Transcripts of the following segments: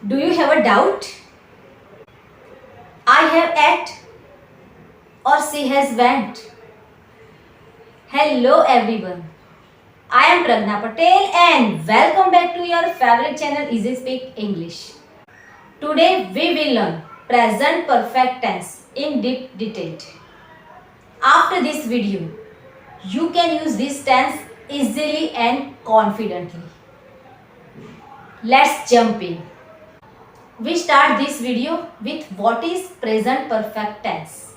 Do you have a doubt? I have ate or she has went. Hello everyone. I am Pragna Patel and welcome back to your favorite channel Easy Speak English. Today we will learn present perfect tense in deep detail. After this video, you can use this tense easily and confidently. Let's jump in. We start this video with what is present perfect tense.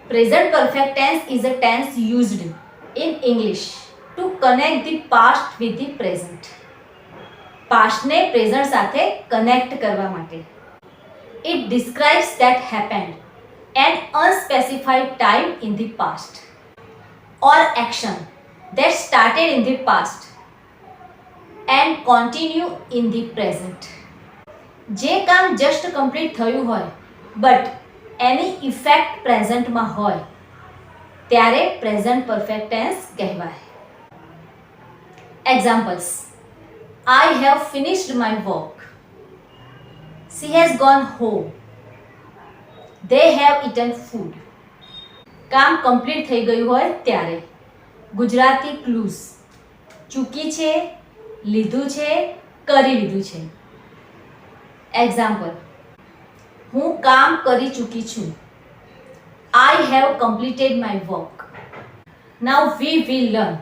Present perfect tense is a tense used in English to connect the past with the present. પાસ્ટને present સાથે connect કરવા માટે. It describes that happened an unspecified time in the past or action that started in the past and continue in the present. જે કામ just complete થયું હોય but any effect પ્રેઝન્ટમાં હોય ત્યારે પ્રેઝન્ટ પરફેક્ટ ટેન્સ કહેવાય. Examples: I have finished my work. She has gone home. They have eaten food. કામ complete થઈ ગયું હોય ત્યારે. ગુજરાતી ક્લૂઝ: ચૂકી છે, લીધું છે, કરી લીધું છે. એક્ઝામ્પલ: હું કામ કરી ચૂકી છું. I have completed my work. Now we will learn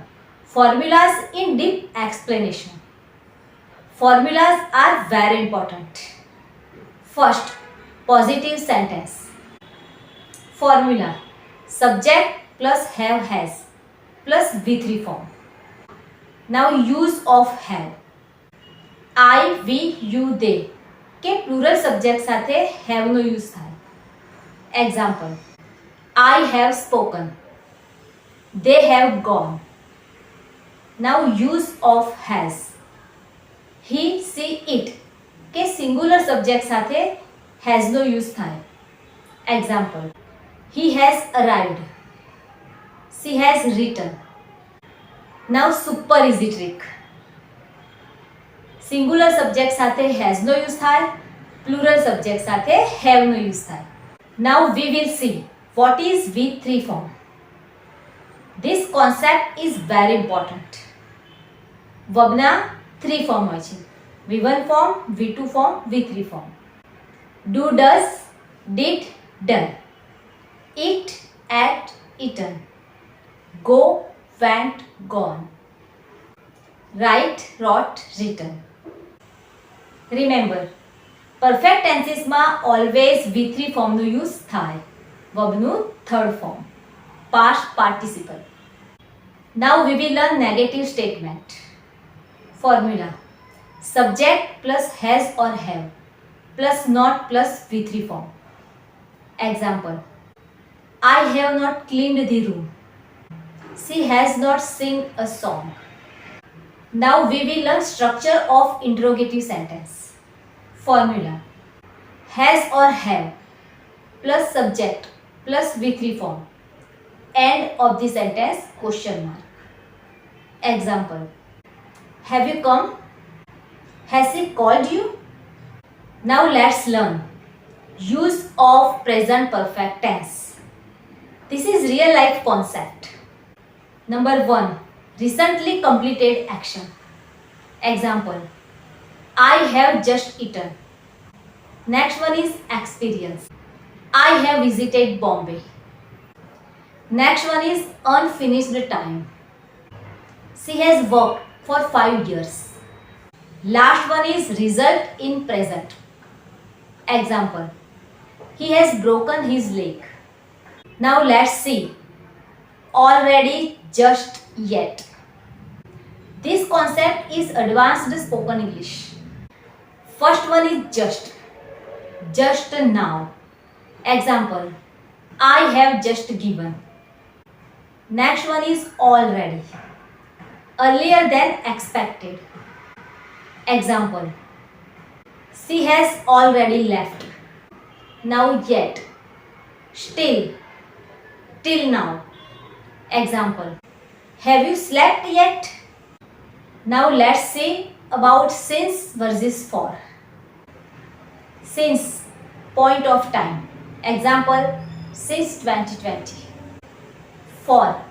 formulas in deep explanation. Formulas are very important. First, positive sentence. Formula: subject plus have has plus V3 form. Now use of have. I, we, you, they કે plural subject સાથે હેવનો use થાય. Example: I have spoken. They have gone. Now use of has. He, she, it કે singular subject સાથે હેઝનો use થાય. Example: He has arrived. She has written. Now super easy trick. Singular subject સાથે હેઝનો use થાય, plural subject સાથે હેવનો use થાય. Now we will see what is V3 form. This concept is very important. વર્બના 3 form હોય છે: V1 form, V2 form, V3 form. Do, does, did, done. Eat, ate, eaten. Go, went, gone. Write, wrote, written. Remember, perfect ટેન્સીસમાં always V3 ફોર્મનો use થાય. વર્બનું third form, past participle. Now we will learn negative statement. Formula: subject plus has or have plus not plus V3 form. Example: I have not cleaned the room. She has not sing a song. Now we will learn structure of interrogative sentence. Formula: has or have plus subject plus V3 form. End of the sentence question mark. Example: have you come? Has he called you? Now let's learn use of present perfect tense. This is real life concept. Number 1, recently completed action. Example: I have just eaten. Next one is experience. I have visited Bombay. Next one is unfinished time. She has worked for 5 years. Last one is result in present. Example: he has broken his leg. Now let's see already, just, yet. This concept is advanced spoken English. First one is just now. Example: I have just given. Next one is already, earlier than expected. Example: she has already left. Now yet, still, till now. Example: have you slept yet? Now let's see about since versus for. since, point of time. Example, since 2020. For,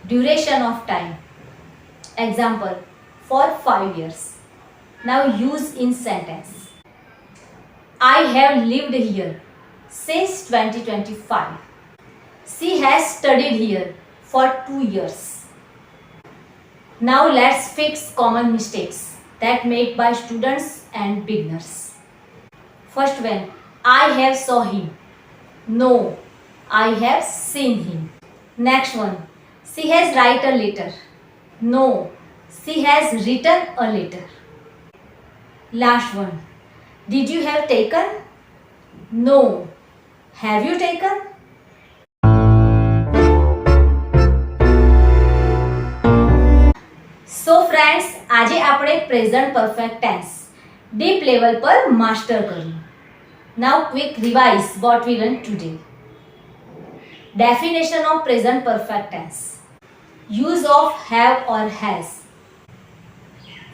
duration of time. Example, for 5 years. Now use in sentence. I have lived here since 2025. She has studied here for 2 years. Now let's fix common mistakes that made by students and beginners. First one, I have saw him. No, I have seen him. Next one, she has write a letter. No, she has written a letter. Last one, did you have taken? No, have you taken? So friends, આજે આપણે present perfect tense deep level પર master કર્યું. Now quick revise what we learned today. Definition of present perfect tense. Use of have or has.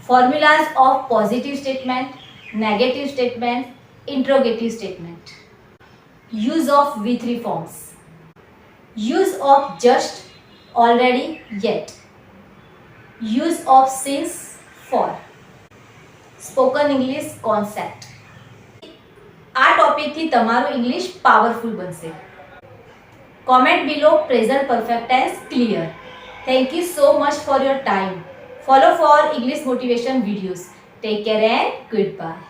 Formulas of positive statement, negative statement, interrogative statement. Use of V3 forms. Use of just, already, yet. Use of since, for. Spoken English concept. આ ટોપિકથી તમારું English powerful બનશે. Comment below present perfect tense clear. Thank you so much for your time. Follow for English motivation videos. Take care and goodbye.